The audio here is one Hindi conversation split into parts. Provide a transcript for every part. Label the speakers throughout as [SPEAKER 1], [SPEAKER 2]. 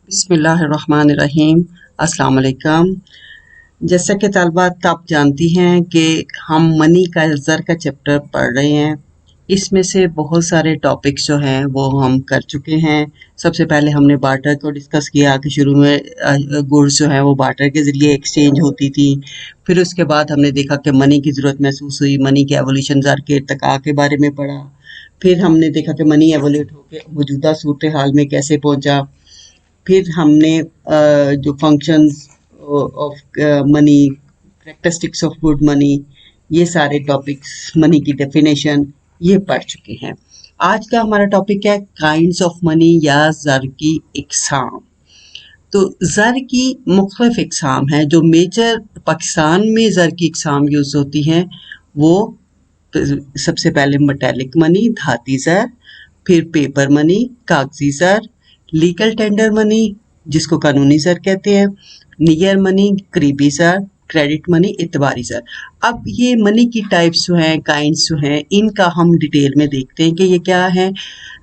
[SPEAKER 1] बिस्मिल्लाहिर्रहमानिर्रहीम। अस्सलाम वालेकुम। जैसा कि तालिबात आप जानती हैं कि हम मनी का ज़र का चैप्टर पढ़ रहे हैं। इसमें से बहुत सारे टॉपिक्स जो हैं वो हम कर चुके हैं। सबसे पहले हमने बार्टर को डिस्कस किया कि शुरू में गुड्स जो हैं वो बार्टर के ज़रिए एक्सचेंज होती थी। फिर उसके बाद हमने देखा कि मनी की ज़रूरत महसूस हुई, मनी के एवोल्यूशन ज़र के इर्तिका के बारे में पढ़ा। फिर हमने देखा कि मनी एवोल्यूट होकर मौजूदा सूरत हाल में कैसे पहुंचा। फिर हमने जो functions of money, characteristics of good money, ये सारे टॉपिक्स, मनी की डेफिनेशन, ये पढ़ चुके हैं। आज का हमारा टॉपिक है काइंड्स ऑफ मनी या ज़र की इकसाम। तो ज़र की मुख्तलिफ इकसाम हैं। जो मेजर पाकिस्तान में ज़र की इकसाम यूज़ होती हैं वो सबसे पहले मेटेलिक मनी, धाती ज़र, फिर पेपर मनी, कागजी ज़र, लीगल टेंडर मनी जिसको कानूनी ज़र कहते हैं, नियर मनी, करीबी ज़र, क्रेडिट मनी, इतबारी ज़र। अब ये मनी की टाइप्स जो हैं, काइंड्स जो हैं, इनका हम डिटेल में देखते हैं कि ये क्या है।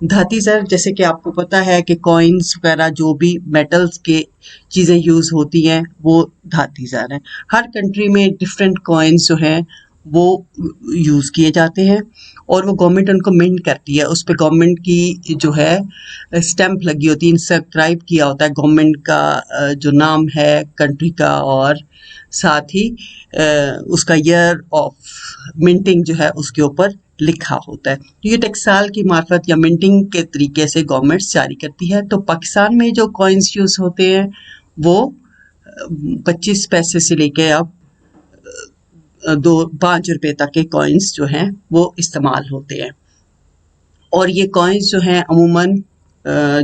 [SPEAKER 1] धाती ज़र, जैसे कि आपको पता है कि कॉइन्स वगैरह जो भी मेटल्स के चीज़ें यूज़ होती हैं वो धाती ज़र हैं। हर कंट्री में डिफरेंट कॉइन्स जो हैं वो यूज़ किए जाते हैं और वो गवर्नमेंट उनको मिंट करती है। उस पे गवर्नमेंट की जो है स्टैंप लगी होती है, इंस्क्राइब किया होता है गवर्नमेंट का जो नाम है कंट्री का, और साथ ही उसका ईयर ऑफ मिंटिंग जो है उसके ऊपर लिखा होता है। तो ये टेक्साल की मार्फत या मिंटिंग के तरीके से गवर्नमेंट जारी करती है। तो पाकिस्तान में जो कॉइन्स यूज़ होते हैं वो 25 पैसे से लेके अब 5 रुपए तक के कॉइन्स जो हैं वो इस्तेमाल होते हैं। और ये कॉइन्स जो हैं अमूमन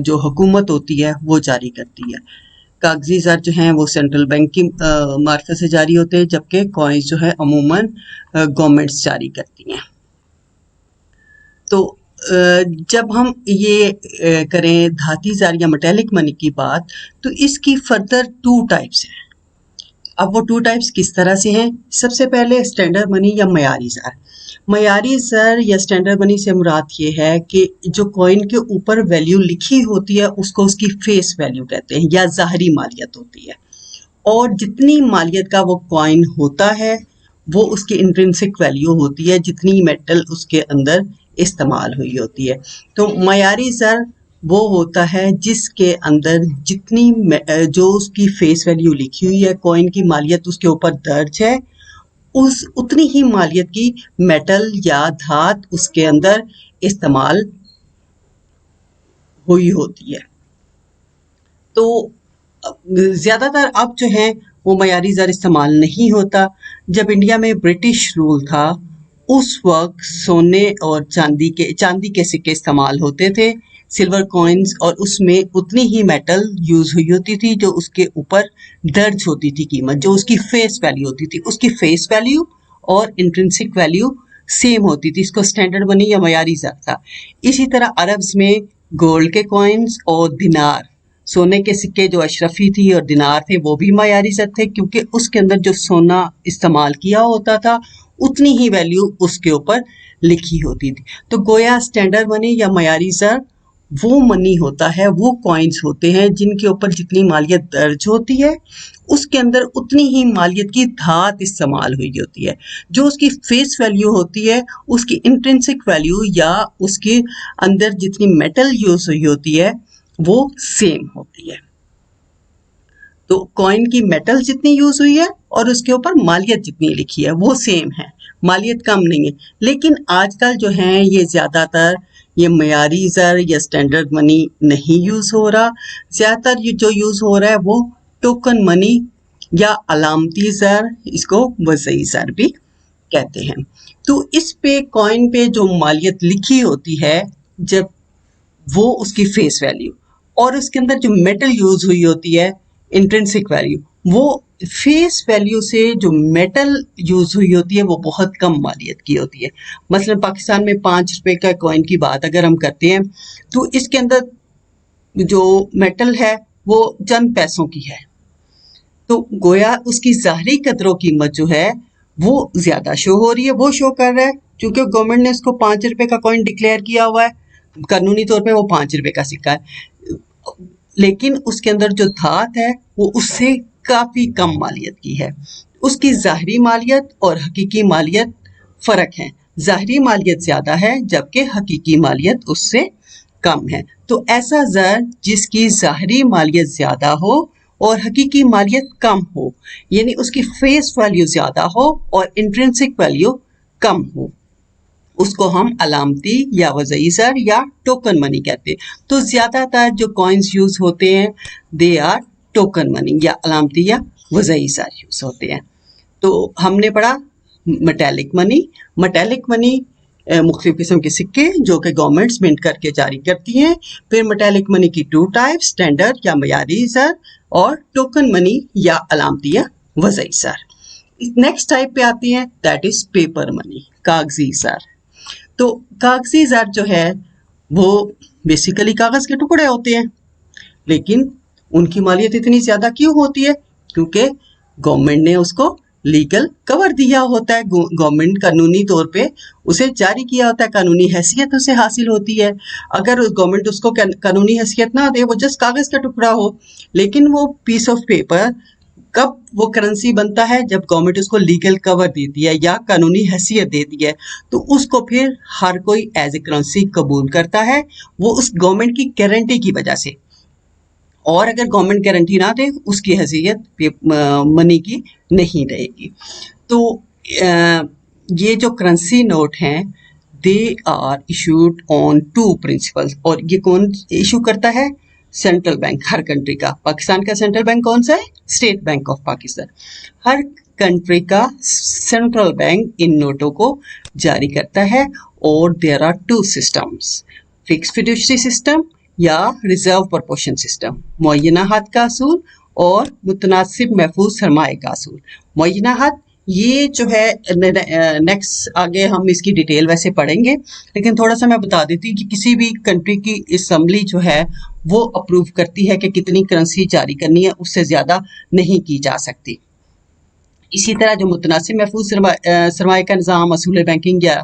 [SPEAKER 1] जो हुकूमत होती है वो जारी करती है। कागजी ज़र जो हैं वो सेंट्रल बैंक की मार्फत से जारी होते हैं, जबकि कॉइन्स जो है अमूमन गवर्नमेंट्स जारी करती हैं। तो जब हम ये करें धाती ज़र या मेटेलिक मनी की बात, तो इसकी फर्दर 2 टाइप्स हैं। अब वो 2 टाइप्स किस तरह से हैं? सबसे पहले स्टैंडर्ड मनी या मयारी ज़र। मयारी ज़र या स्टैंडर्ड मनी से मुराद ये है कि जो कॉइन के ऊपर वैल्यू लिखी होती है उसको उसकी फेस वैल्यू कहते हैं या ज़ाहरी मालियत होती है, और जितनी मालियत का वो कॉइन होता है वो उसकी इंट्रिंसिक वैल्यू होती है, जितनी मेटल उसके अंदर इस्तेमाल हुई होती है। तो मयारी ज़र वो होता है जिसके अंदर जितनी जो उसकी फेस वैल्यू लिखी हुई है, कॉइन की मालियत उसके ऊपर दर्ज है, उस उतनी ही मालियत की मेटल या धात उसके अंदर इस्तेमाल हुई होती है। तो ज़्यादातर अब जो है वो मयारी ज़र इस्तेमाल नहीं होता। जब इंडिया में ब्रिटिश रूल था उस वक्त सोने और चांदी के सिक्के इस्तेमाल होते थे, सिल्वर कॉइन्स, और उसमें उतनी ही मेटल यूज़ हुई होती थी जो उसके ऊपर दर्ज होती थी कीमत, जो उसकी फेस वैल्यू होती थी। उसकी फेस वैल्यू और इंट्रिंसिक वैल्यू सेम होती थी। इसको स्टैंडर्ड मनी या मयारी ज़र था। इसी तरह अरब्स में गोल्ड के कॉइन्स और दिनार, सोने के सिक्के जो अशरफी थी, और दिनार थे वो भी मयारी ज़र थे, क्योंकि उसके अंदर जो सोना इस्तेमाल किया होता था उतनी ही वैल्यू उसके ऊपर लिखी होती थी। तो गोया स्टैंडर्ड मनी या मयारी ज़र वो मनी होता है, वो कॉइन्स होते हैं जिनके ऊपर जितनी मालियत दर्ज होती है उसके अंदर उतनी ही मालियत की धात इस्तेमाल हुई होती है। जो उसकी फेस वैल्यू होती है उसकी इंट्रिंसिक वैल्यू या उसके अंदर जितनी मेटल यूज हुई होती है वो सेम होती है। तो कॉइन की मेटल जितनी यूज हुई है और उसके ऊपर मालियत जितनी लिखी है वो सेम है, मालियत कम नहीं है। लेकिन आजकल जो है ये ज्यादातर ये मयारी ज़र या स्टैंडर्ड मनी नहीं यूज हो रहा। ज्यादातर ये जो यूज हो रहा है वो टोकन मनी या अलामती ज़र, इसको वज़ई ज़र भी कहते हैं। तो इस पे कॉइन पे जो मालियत लिखी होती है, जब वो उसकी फेस वैल्यू और उसके अंदर जो मेटल यूज हुई होती है इंट्रिंसिक वैल्यू, वो फेस वैल्यू से जो मेटल यूज हुई होती है वो बहुत कम मालियत की होती है। मसलन पाकिस्तान में 5 रुपए का कॉइन की बात अगर हम करते हैं तो इसके अंदर जो मेटल है वो चंद पैसों की है, तो गोया उसकी ज़ाहरी कदरों कीमत जो है वो ज्यादा शो हो रही है। वो शो कर रहा है क्योंकि गवर्नमेंट ने इसको 5 रुपए का कॉइन डिक्लेयर किया हुआ है, कानूनी तौर पे वो 5 रुपए का सिक्का है। लेकिन उसके अंदर जो धात है वो उससे काफ़ी कम मालियत की है। उसकी ज़ाहरी मालियत और हकीकी मालियत फ़र्क है। ज़ाहरी मालियत ज़्यादा है जबकि हकीकी मालियत उससे कम है। तो ऐसा ज़र जिसकी ज़ाहरी मालियत ज़्यादा हो और हकीकी मालियत कम हो, यानी उसकी फेस वैल्यू ज़्यादा हो और इंट्रिंसिक वैल्यू कम हो, उसको हम अलामती या वज़ई ज़र या टोकन मनी कहते हैं। तो ज़्यादातर जो कॉइन्स यूज़ होते हैं दे आर टोकन मनी या अलामती या वज़ई ज़र यूज़ होते हैं। तो हमने पढ़ा मेटेलिक मनी। मेटेलिक मनी मुख्तलिफ किस्म के सिक्के जो कि गवर्नमेंट्स मिंट करके जारी करती हैं। फिर मेटेलिक मनी की टू टाइप्स, स्टैंडर्ड या मयारी ज़र और टोकन मनी या अलामती या वज़ई ज़र। नेक्स्ट टाइप पे आती हैं दैट इज पेपर मनी, कागजी ज़र। तो कागजी ज़र जो है वो बेसिकली कागज़ के टुकड़े होते हैं, लेकिन उनकी मालियत इतनी ज़्यादा क्यों होती है? क्योंकि गवर्नमेंट ने उसको लीगल कवर दिया होता है। गवर्नमेंट कानूनी तौर पे उसे जारी किया होता है, कानूनी हैसियत उसे हासिल होती है। अगर गवर्नमेंट उसको कानूनी हैसियत ना दे, वो जस्ट कागज़ का टुकड़ा हो, लेकिन वो पीस ऑफ पेपर कब वो करेंसी बनता है? जब गवर्नमेंट उसको लीगल कवर देती है या कानूनी हैसियत देती है, तो उसको फिर हर कोई एज ए करेंसी कबूल करता है, वो उस गवर्नमेंट की गारंटी की वजह से। और अगर गवर्नमेंट गारंटी ना दे, उसकी हैसियत मनी की नहीं रहेगी। तो ये जो करेंसी नोट हैं they are issued on two principles. और ये कौन इशू करता है? सेंट्रल बैंक, हर कंट्री का। पाकिस्तान का सेंट्रल बैंक कौन सा है? State bank of Pakistan. हर कंट्री का सेंट्रल बैंक इन नोटों को जारी करता है। और there are two systems, fix fiduciary system या रिजर्व प्रपोर्शन सिस्टम, मुअय्यना हद का असूल और मुतनासिब महफूज सरमाए का असूल। मुअय्यना हद ये जो है नेक्स्ट आगे हम इसकी डिटेल वैसे पढ़ेंगे, लेकिन थोड़ा सा मैं बता देती हूँ कि किसी भी कंट्री की असम्बली जो है वो अप्रूव करती है कि कितनी करेंसी जारी करनी है, उससे ज़्यादा नहीं की जा सकती। इसी तरह जो मुतनासिब महफूज सरमाए का निज़ाम, असूल बैंकिंग या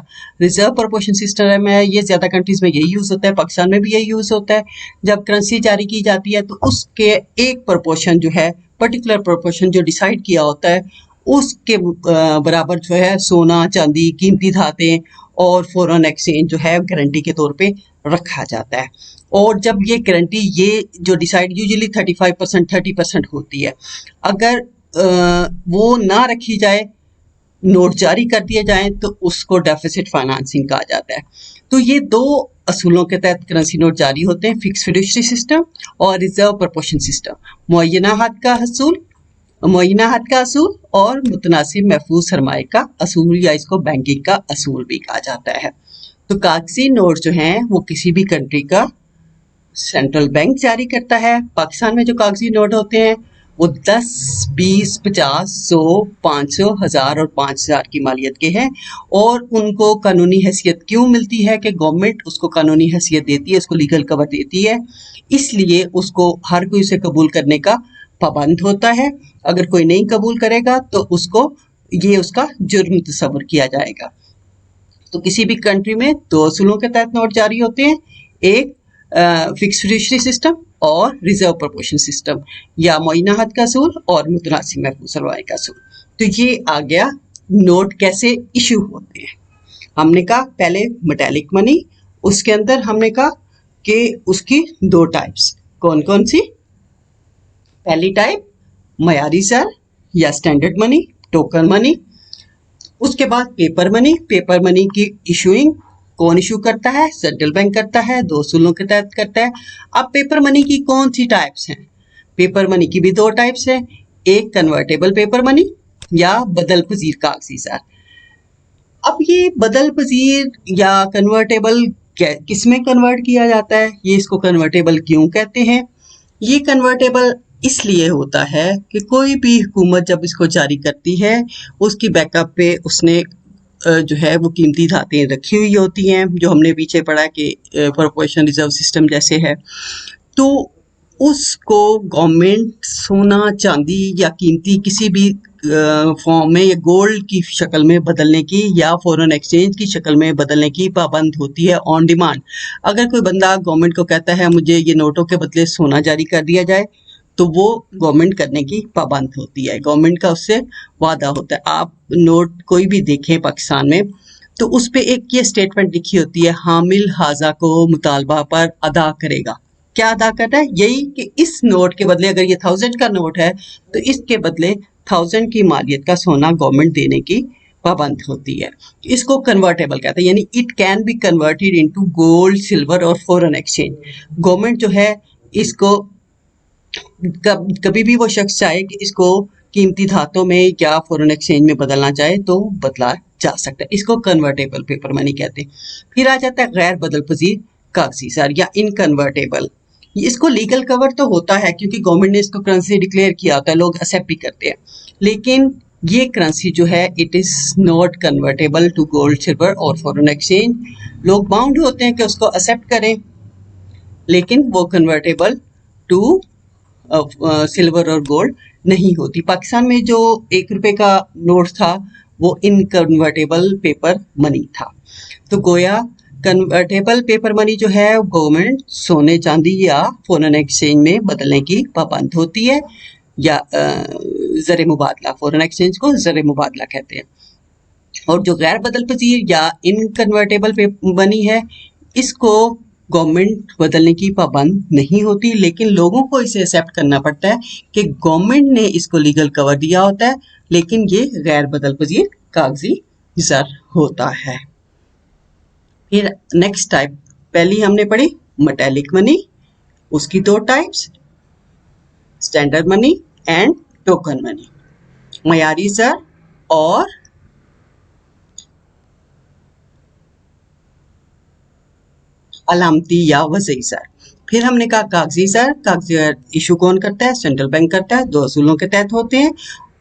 [SPEAKER 1] रिजर्व प्रपोर्शन सिस्टम है, ये ज़्यादा कंट्रीज़ में यही यूज़ होता है। पाकिस्तान में भी यही यूज़ होता है। जब करेंसी जारी की जाती है तो उसके एक प्रपोर्शन जो है, पर्टिकुलर प्रपोर्शन जो डिसाइड किया होता है, उसके बराबर जो है सोना, चांदी, कीमती धातें और फॉरेन एक्सचेंज जो है गारंटी के तौर पे रखा जाता है। और जब ये गारंटी ये जो डिसाइड यूजुअली 35% 30% होती है, अगर वो ना रखी जाए, नोट जारी कर दिए जाएं, तो उसको डेफिसिट फाइनेंसिंग कहा जाता है। तो ये दो असूलों के तहत करेंसी नोट जारी होते हैं, फिक्स फिड्यूशरी सिस्टम और रिजर्व प्रपोर्शन सिस्टम। मुअय्यना हद का असूल, मुअय्यना हद का असूल और मुतनासिब महफूज सरमाए का असूल या इसको बैंकिंग का असूल भी कहा जाता है। तो कागजी नोट जो हैं वो किसी भी कंट्री का सेंट्रल बैंक जारी करता है। पाकिस्तान में जो कागजी नोट होते हैं वो 10, 20, 50, 100, 500, 1000 और 5000 की मालियत के हैं। और उनको कानूनी हैसियत क्यों मिलती है? कि गवर्नमेंट उसको कानूनी हैसियत देती है, उसको लीगल कवर देती है, इसलिए उसको हर कोई उसे कबूल करने का पाबंद होता है। अगर कोई नहीं कबूल करेगा तो उसको ये उसका जुर्म तस्वर किया जाएगा। तो किसी भी कंट्री में दो असूलों के तहत नोट जारी होते हैं, एक फिक्स फिड्यूशरी सिस्टम और रिजर्व प्रपोर्शन सिस्टम या मुअय्यना हद का असूल और मुतनासिब महफूज सरमाए का असूल। तो ये आ गया नोट कैसे इशू होते हैं। हमने कहा पहले मेटेलिक मनी, उसके अंदर हमने कहा कि उसकी दो टाइप्स कौन कौन सी? पहली टाइप मयारी ज़र या स्टैंडर्ड मनी, टोकन मनी। उसके बाद पेपर मनी। पेपर मनी की इशूइंग कौन इशू करता है? सेंट्रल बैंक करता है, दो असूलों के तहत करता है। अब पेपर मनी की कौन सी टाइप्स हैं? पेपर मनी की भी दो टाइप्स हैं, एक कन्वर्टेबल पेपर मनी या बदल पजीर कागजी ज़र। अब ये बदल पजीर या कन्वर्टेबल किस में कन्वर्ट किया जाता है? ये इसको कन्वर्टेबल क्यों कहते हैं? ये कन्वर्टेबल इसलिए होता है कि कोई भी हुकूमत जब इसको जारी करती है, उसकी बैकअप पे उसने जो है वो कीमती धातें रखी हुई होती हैं, जो हमने पीछे पढ़ा कि प्रपोर्शन रिजर्व सिस्टम जैसे है। तो उसको गवर्नमेंट सोना चांदी या कीमती किसी भी फॉर्म में या गोल्ड की शक्ल में बदलने की या फॉरेन एक्सचेंज की शक्ल में बदलने की पाबंद होती है ऑन डिमांड। अगर कोई बंदा गवर्नमेंट को कहता है मुझे ये नोटों के बदले सोना जारी कर दिया जाए, तो वो गवर्नमेंट करने की पाबंद होती है, गवर्नमेंट का उससे वादा होता है। आप नोट कोई भी देखें पाकिस्तान में, तो उस पे एक ये स्टेटमेंट लिखी होती है, हामिल हाजा को मुतालबा पर अदा करेगा। क्या अदा करना है? यही कि इस नोट के बदले, अगर ये 1000 का नोट है तो इसके बदले 1000 की मालियत का सोना गवर्नमेंट देने की पाबंद होती है। इसको कन्वर्टेबल कहते हैं, यानी it can be converted into gold, silver और फॉरेन एक्सचेंज। गवर्नमेंट जो है इसको कभी भी वो शख्स चाहे कि इसको कीमती धातों में या फॉरेन एक्सचेंज में बदलना चाहे तो बदला जा सकता है। इसको कन्वर्टेबल पेपर मनी कहते हैं। फिर आ जाता है गैर बदल पजीर कागजी सर या इनकन्वर्टेबल। इसको लीगल कवर तो होता है क्योंकि गवर्नमेंट ने इसको करेंसी डिक्लेयर किया होता है, लोग एक्सेप्ट भी करते हैं, लेकिन ये करेंसी जो है it is not convertible to gold, silver और फॉरेन एक्सचेंज। लोग बाउंड होते हैं कि उसको एक्सेप्ट करें, लेकिन वो कन्वर्टेबल टू सिल्वर और गोल्ड नहीं होती। पाकिस्तान में जो 1 रुपए का नोट था वो इनकन्वर्टेबल पेपर मनी था। तो गोया कन्वर्टेबल पेपर मनी जो है गवर्नमेंट सोने चांदी या फॉरेन एक्सचेंज में बदलने की पाबंद होती है, या ज़र मुबादला, फॉरेन एक्सचेंज को ज़र मुबादला कहते हैं। और जो गैर बदल पजीर या इनकन्वर्टेबल पेपर मनी है, इसको गवर्नमेंट बदलने की पाबंद नहीं होती, लेकिन लोगों को इसे एक्सेप्ट करना पड़ता है कि गवर्नमेंट ने इसको लीगल कवर दिया होता है, लेकिन ये गैर बदल पजीर कागजी ज़र होता है। फिर नेक्स्ट टाइप, पहली हमने पढ़ी मेटेलिक मनी, उसकी 2 types, standard money and token money, मयारी ज़र और अलामती या वज़ई ज़र। फिर हमने कहा कागजी ज़र, कागजी ज़र इशू कौन करता है? सेंट्रल बैंक करता है, 2 असूलों के तहत होते हैं,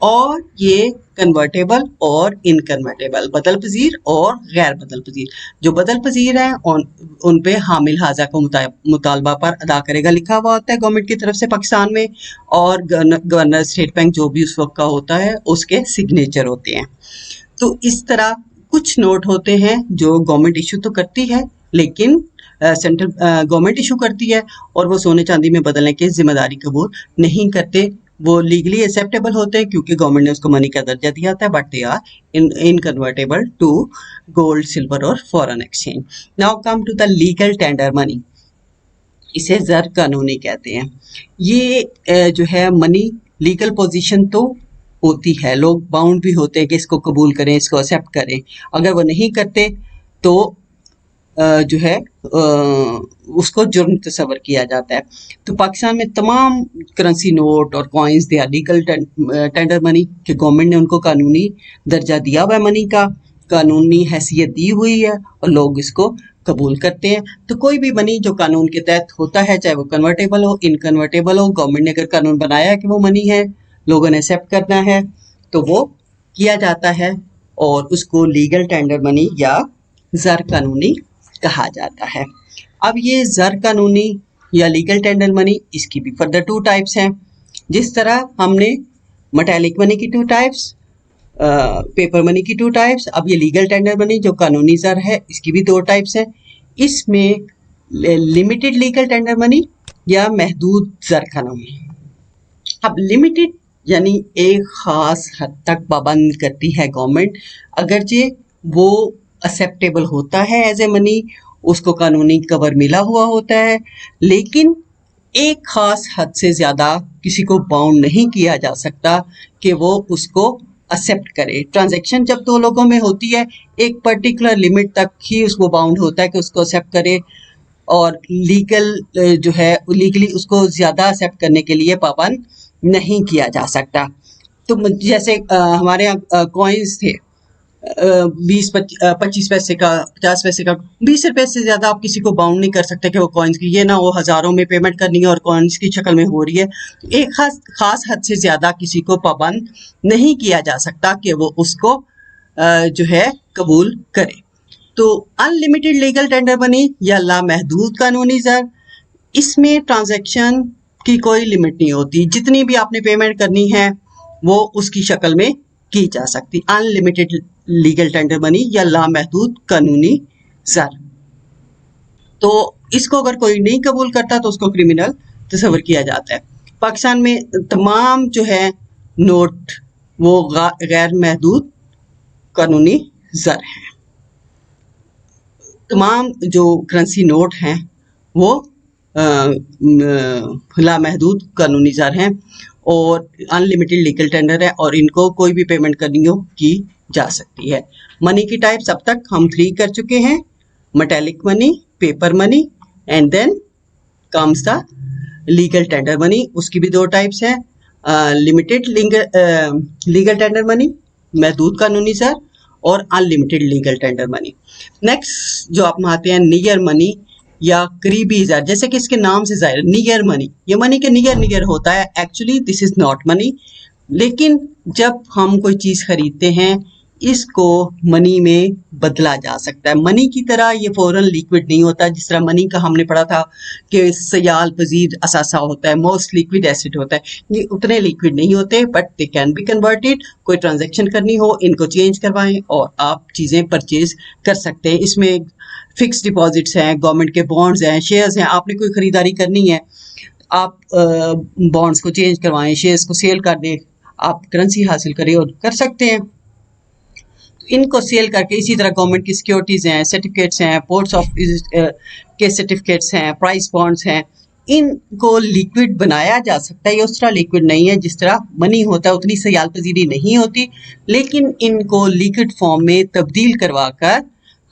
[SPEAKER 1] और ये कन्वर्टेबल और इनकन्वर्टेबल, बदल पजीर और गैर बदल पजीर। जो बदल पजीर हैं उन पे हामिल हाजा को मुतालबा पर अदा करेगा लिखा हुआ होता है गवर्नमेंट की तरफ से पाकिस्तान में, और गवर्नर स्टेट बैंक जो भी उस वक्त का होता है उसके सिग्नेचर होते हैं। तो इस तरह कुछ नोट होते हैं जो गवर्नमेंट इशू तो करती है, लेकिन सेंट्रल गवर्नमेंट इशू करती है और वो सोने चांदी में बदलने की जिम्मेदारी कबूल नहीं करते। वो लीगली एक्सेप्टेबल होते हैं क्योंकि गवर्नमेंट ने उसको मनी का दर्जा दिया था, but they are inconvertible to gold, silver और foreign exchange. Now come to the legal tender money, इसे ज़र कानूनी कहते हैं। ये जो है मनी लीगल पोजीशन तो होती है, लोग बाउंड भी होते हैं कि इसको कबूल करें, इसको एक्सेप्ट करें। अगर वो नहीं करते तो जो है उसको जुर्म तस्वर किया जाता है। तो पाकिस्तान में तमाम करेंसी नोट और coins they are legal tender money, कि गवर्नमेंट ने उनको कानूनी दर्जा दिया हुआ है, मनी का कानूनी हैसियत दी हुई है और लोग इसको कबूल करते हैं। तो कोई भी मनी जो कानून के तहत होता है, चाहे वो कन्वर्टेबल हो, इनकन्वर्टेबल हो, गवर्नमेंट ने अगर कानून बनाया है कि वो मनी है, लोगों ने एक्सेप्ट करना है, तो वो किया जाता है और उसको लीगल टेंडर मनी या ज़र कानूनी कहा जाता है। अब ये ज़र कानूनी या लीगल टेंडर मनी, इसकी भी फर्दर 2 टाइप्स हैं। जिस तरह हमने मेटालिक मनी की 2 टाइप्स, पेपर मनी की 2 टाइप्स, अब ये लीगल टेंडर मनी जो कानूनी ज़र है इसकी भी 2 टाइप्स हैं। इसमें लिमिटेड लीगल टेंडर मनी या महदूद ज़र कानूनी। अब लिमिटेड यानी एक ख़ास हद तक पाबंद करती है गवर्नमेंट, अगरचे वो एक्सेप्टेबल होता है एज ए मनी, उसको कानूनी कवर मिला हुआ होता है, लेकिन एक ख़ास हद से ज़्यादा किसी को बाउंड नहीं किया जा सकता कि वो उसको एक्सेप्ट करे। ट्रांजैक्शन जब 2 लोगों में होती है, एक पर्टिकुलर लिमिट तक ही उसको बाउंड होता है कि उसको एक्सेप्ट करे, और लीगल जो है लीगली उसको ज़्यादा एक्सेप्ट करने के लिए पाबंद नहीं किया जा सकता। तो जैसे हमारे यहाँ कॉइन्स थे, 20-25 पैसे का, 50 पैसे का, 20 रुपए से ज़्यादा आप किसी को बाउंड नहीं कर सकते कि वो कॉइन्स की, ये ना वो हज़ारों में पेमेंट करनी है और कॉइन्स की शक्ल में हो रही है। एक खास हद से ज़्यादा किसी को पाबंद नहीं किया जा सकता कि वो उसको जो है कबूल करे। तो अनलिमिटेड लीगल टेंडर मनी या लामहदूद कानूनी ज़र, इसमें ट्रांजैक्शन की कोई लिमिट नहीं होती, जितनी भी आपने पेमेंट करनी है वो उसकी शक्ल में की जा सकती। अनलिमिटेड लीगल टेंडर मनी या लामहदूद कानूनी ज़र। तो इसको अगर कोई नहीं कबूल करता तो उसको क्रिमिनल तस्वर किया जाता है। पाकिस्तान में तमाम जो है नोट वो गैर महदूद कानूनी ज़र हैं। तमाम जो करेंसी नोट हैं वो लामहदूद कानूनी ज़र हैं और अनलिमिटेड लीगल टेंडर है और इनको कोई भी पेमेंट करनी हो की जा सकती है। मनी की टाइप्स अब तक हम 3 कर चुके हैं, metallic money, paper money and then comes the legal tender money. उसकी भी 2 टाइप्स हैं, लिमिटेड लीगल टेंडर मनी महदूद कानूनी ज़र और unlimited legal tender money. Next जो आप आते हैं नियर मनी या करीबी ज़र, जैसे कि इसके नाम से ज़ाहिर नियर मनी, ये मनी के नियर नियर होता है। Actually this is not money, लेकिन जब हम कोई चीज़ खरीदते हैं इसको मनी में बदला जा सकता है। मनी की तरह ये फौरन लिक्विड नहीं होता, जिस तरह मनी का हमने पढ़ा था कि सयाल पजीर असासा होता है, मोस्ट लिक्विड एसिड होता है। ये उतने लिक्विड नहीं होते but they can be converted. कोई ट्रांजैक्शन करनी हो इनको चेंज करवाएं और आप चीज़ें परचेज कर सकते हैं। इसमें फिक्स डिपॉजिट्स हैं, गवर्नमेंट के बॉन्ड्स हैं, शेयर्स हैं। आपने कोई ख़रीदारी करनी है, आप बॉन्ड्स को चेंज करवाएं, शेयर्स को सेल कर दें, आप करेंसी हासिल करें और कर सकते हैं। इनको सेल करके इसी तरह गवर्नमेंट की सिक्योरिटीज़ हैं, सर्टिफिकेट्स हैं, पोर्ट्स ऑफ के सर्टिफिकेट्स हैं, प्राइस बॉन्ड्स हैं, इनको लिक्विड बनाया जा सकता है। ये उस तरह लिक्विड नहीं है जिस तरह मनी होता है, उतनी सयाल पजीरी नहीं होती, लेकिन इनको लिक्विड फॉर्म में तब्दील करवा कर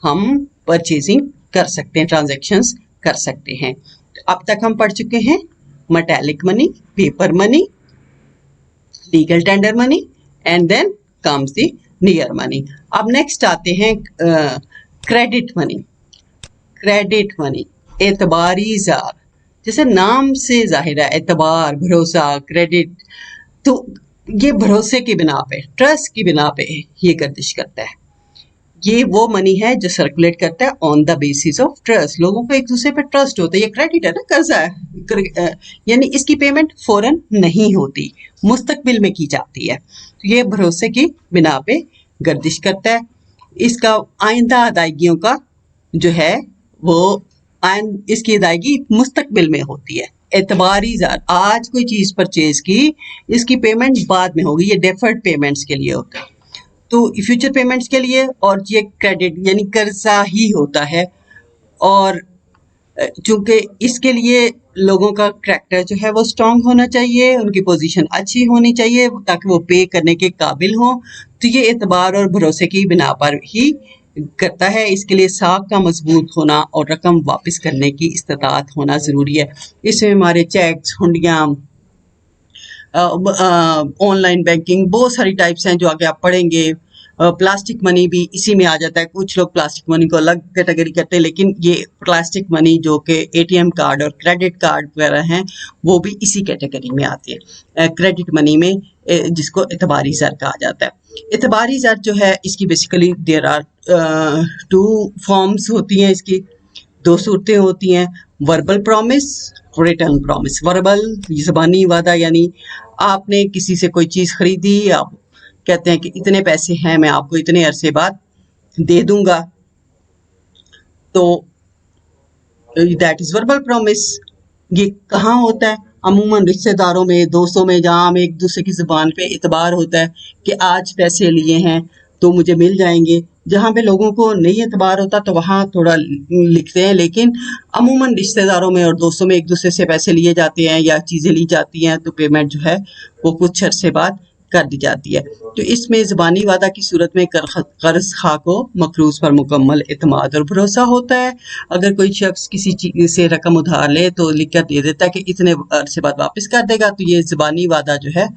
[SPEAKER 1] हम परचेजिंग कर सकते हैं, ट्रांजेक्शन्स कर सकते हैं। अब तक हम पढ़ चुके हैं metallic money, paper money, legal tender money and then comes the near money. अब नेक्स्ट आते हैं क्रेडिट मनी। क्रेडिट मनी एतबारी ज़र, जैसे नाम से जाहिर है एतबार, भरोसा, क्रेडिट, तो ये भरोसे की बिना पे, ट्रस्ट की बिना पे ये गर्दिश करता है। ये वो मनी है जो सर्कुलेट करता है on the basis of trust. लोगों को एक दूसरे पे ट्रस्ट होता है। ये क्रेडिट है ना, कर्जा है, यानी इसकी पेमेंट फौरन नहीं होती, मुस्तकबिल में की जाती है। तो ये भरोसे की बिना पे गर्दिश करता है। इसका आइंदा अदायगियों का जो है वो इसकी अदायगी मुस्तकबिल में होती है। एतबारी ज़र, आज कोई चीज़ परचेज की, इसकी पेमेंट बाद में होगी। ये डेफर्ड पेमेंट्स के लिए होता है, तो फ्यूचर पेमेंट्स के लिए। और ये क्रेडिट यानी कर्जा ही होता है। और चूंकि इसके लिए लोगों का करैक्टर जो है वो स्ट्रांग होना चाहिए, उनकी पोजीशन अच्छी होनी चाहिए ताकि वो पे करने के काबिल हों। तो ये एतबार और भरोसे की बिना पर ही करता है। इसके लिए साख का मजबूत होना और रकम वापस करने की इस्तात होना ज़रूरी है। इसमें हमारे चेक्स, हुंडियाँ, ऑनलाइन बैंकिंग, बहुत सारी टाइप्स हैं जो आगे आप पढ़ेंगे। प्लास्टिक मनी भी इसी में आ जाता है। कुछ लोग प्लास्टिक मनी को अलग कैटेगरी करते हैं, लेकिन ये प्लास्टिक मनी जो कि एटीएम कार्ड और क्रेडिट कार्ड वगैरह हैं वो भी इसी कैटेगरी में आती है। क्रेडिट मनी में जिसको एतबारी ज़र कहा जाता है। एतबारी ज़र जो है इसकी बेसिकली देयर आर 2 फॉर्म्स होती हैं, इसकी 2 सूरतें होती हैं, verbal promise, return promise. Verbal ज़बानी वादा, यानी आपने किसी से कोई चीज़ खरीदी, आप कहते हैं कि इतने पैसे हैं, मैं आपको इतने अरसे बाद दे दूंगा, तो दैट इज़ वर्बल प्रॉमिस। ये कहाँ होता है? अमूमन रिश्तेदारों में, दोस्तों में, जहाँ हम एक दूसरे की ज़ुबान पे इतबार होता है कि आज पैसे लिए हैं तो मुझे मिल जाएंगे। जहाँ पे लोगों को नहीं एतबार होता तो वहाँ थोड़ा लिखते हैं, लेकिन अमूमन रिश्तेदारों में और दोस्तों में एक दूसरे से पैसे लिए जाते हैं या चीज़ें ली जाती हैं तो पेमेंट जो है वो कुछ अरसे बाद कर दी जाती है। तो इसमें ज़बानी वादा की सूरत में कर्ज खा को मकरूज पर मुकम्मल एतमाद और भरोसा होता है। अगर कोई शख्स किसी चीज़ से रकम उधार ले तो लिख कर दे देता है कि इतने अरसे बाद वापस कर देगा। तो ये ज़बानी वादा जो है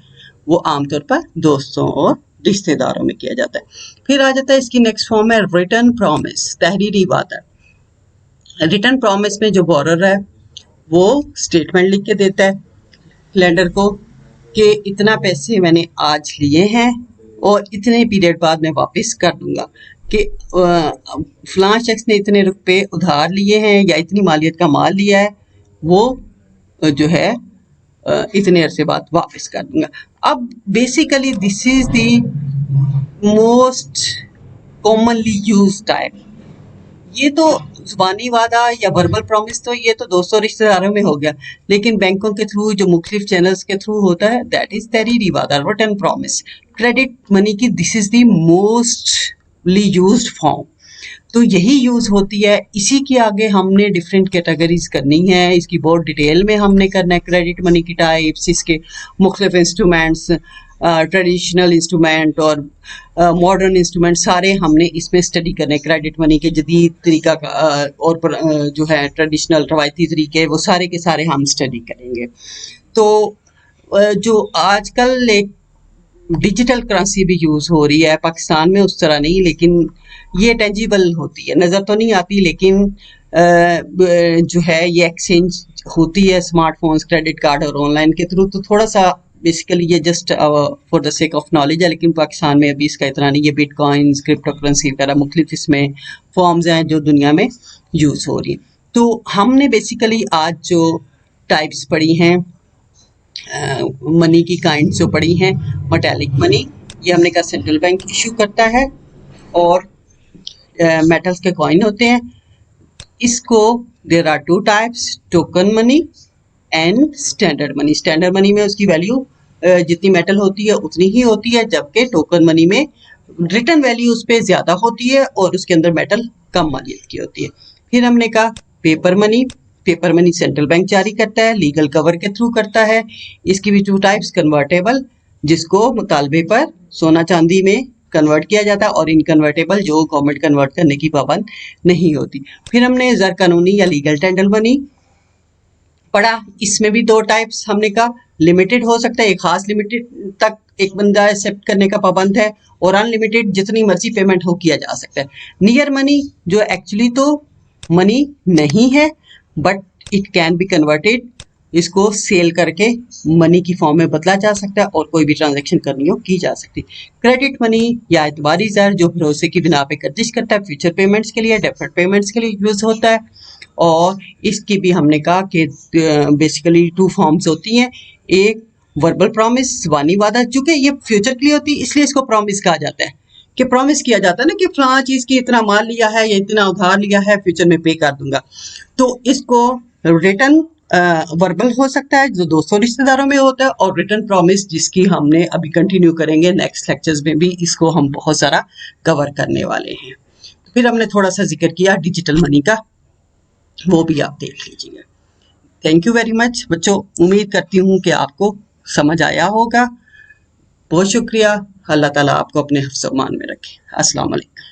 [SPEAKER 1] वो आमतौर पर दोस्तों और रिश्तेदारों में किया जाता है। फिर आ जाता है इसकी नेक्स्ट फॉर्म है रिटर्न प्रॉमिस, तहरीरी वादा। रिटर्न प्रॉमिस में जो बोरर है वो स्टेटमेंट लिख के देता है लेंडर को कि इतना पैसे मैंने आज लिए हैं और इतने पीरियड बाद मैं वापस कर दूंगा, कि फलां शख्स ने इतने रुपए उधार लिए हैं या इतनी मालियत का माल लिया है, वो जो है इतने अरसे बाद वापस कर दूंगा। अब basically this is the most commonly use type. ये तो जुबानी वादा या वर्बल प्रॉमिस तो ये तो दोस्तों रिश्तेदारों में हो गया, लेकिन बैंकों के थ्रू जो मुख्तलिफ चैनल्स के थ्रू होता है दैट इज तहरीरी वादा, रिटन प्रॉमिस। क्रेडिट मनी की this is the mostly used form. तो यही यूज होती है। इसी के आगे हमने डिफरेंट कैटेगरीज करनी है, इसकी बहुत डिटेल में हमने करना है। क्रेडिट मनी की टाइप्स, इसके मुख्तलिफ इंस्ट्रूमेंट्स, ट्रेडिशनल इंस्ट्रूमेंट और मॉडर्न इंस्ट्रूमेंट सारे हमने इसमें स्टडी करने। क्रेडिट मनी के जदीद तरीका का और जो है ट्रेडिशनल रवायती तरीके, वो सारे के सारे हम स्टडी करेंगे। तो जो आजकल एक डिजिटल करेंसी भी यूज़ हो रही है पाकिस्तान में, उस तरह नहीं, लेकिन ये टेंजिबल होती है, नज़र तो नहीं आती, लेकिन जो है ये एक्सचेंज होती है स्मार्टफोन्स, क्रेडिट कार्ड और ऑनलाइन के थ्रू। तो थोड़ा सा बेसिकली ये just for the sake of knowledge है, लेकिन पाकिस्तान में अभी इसका इतना नहीं। ये बिटकॉइंस, क्रिप्टो करेंसी वगैरह मुख्तलिफ इसमें फॉर्म्स हैं जो दुनिया में यूज़ हो रही हैं। तो हमने बेसिकली आज जो टाइप्स पढ़ी हैं मनी की काइंड जो पड़ी हैं, मेटालिक मनी ये हमने कहा सेंट्रल बैंक इशू करता है, और मेटल्स के कॉइन होते हैं। इसको there are two types, token money and standard money. Standard money में उसकी वैल्यू जितनी मेटल होती है उतनी ही होती है, जबकि टोकन मनी में रिटर्न वैल्यू उस पर ज़्यादा होती है और उसके अंदर मेटल कम मालियत की होती है। फिर हमने कहा paper money. Paper money central bank जारी करता है, लीगल कवर के थ्रू करता है। इसकी भी टू टाइप्स, कन्वर्टेबल जिसको मुतालबे पर सोना चांदी में कन्वर्ट किया जाता है, और इनकन्वर्टेबल जो गवर्नमेंट कन्वर्ट करने की पाबंद नहीं होती। फिर हमने ज़र कानूनी या लीगल टेंडर मनी पढ़ा। इसमें भी दो टाइप्स हमने कहा, लिमिटेड हो सकता है, एक खास लिमिटेड तक एक बंदा एक्सेप्ट करने का पाबंद है, और अनलिमिटेड जितनी मर्जी पेमेंट हो किया जा सकता है। नियर मनी जो एक्चुअली तो मनी नहीं है but it can be converted, इसको सेल करके मनी की फॉर्म में बदला जा सकता है और कोई भी ट्रांजैक्शन करनी हो की जा सकती है। क्रेडिट मनी या एतबारी ज़र जो भरोसे की बिना पे गर्दिश करता है, फ्यूचर पेमेंट्स के लिए, डेफर्ड पेमेंट्स के लिए यूज़ होता है। और इसकी भी हमने कहा कि बेसिकली टू फॉर्म्स होती हैं, एक वर्बल प्रॉमिस ज़बानी वादा, चूँकि ये फ्यूचर के लिए होती है इसलिए इसको प्रॉमिस कहा जाता है, कि प्रॉमिस किया जाता है ना कि फलां चीज़ की इतना माल लिया है या इतना उधार लिया है, फ्यूचर में पे कर दूंगा। तो इसको रिटर्न वर्बल हो सकता है जो दोस्तों रिश्तेदारों में होता है, और रिटर्न प्रॉमिस जिसकी हमने अभी कंटिन्यू करेंगे नेक्स्ट लेक्चर्स में भी, इसको हम बहुत सारा कवर करने वाले हैं। फिर हमने थोड़ा सा जिक्र किया डिजिटल मनी का, वो भी आप देख लीजिएगा। थैंक यू वेरी मच बच्चों, उम्मीद करती हूँ कि आपको समझ आया होगा। बहुत शुक्रिया। अल्लाह ताला आपको अपने हिफ्ज़-ओ-मान में रखे। अस्सलाम वालेकुम।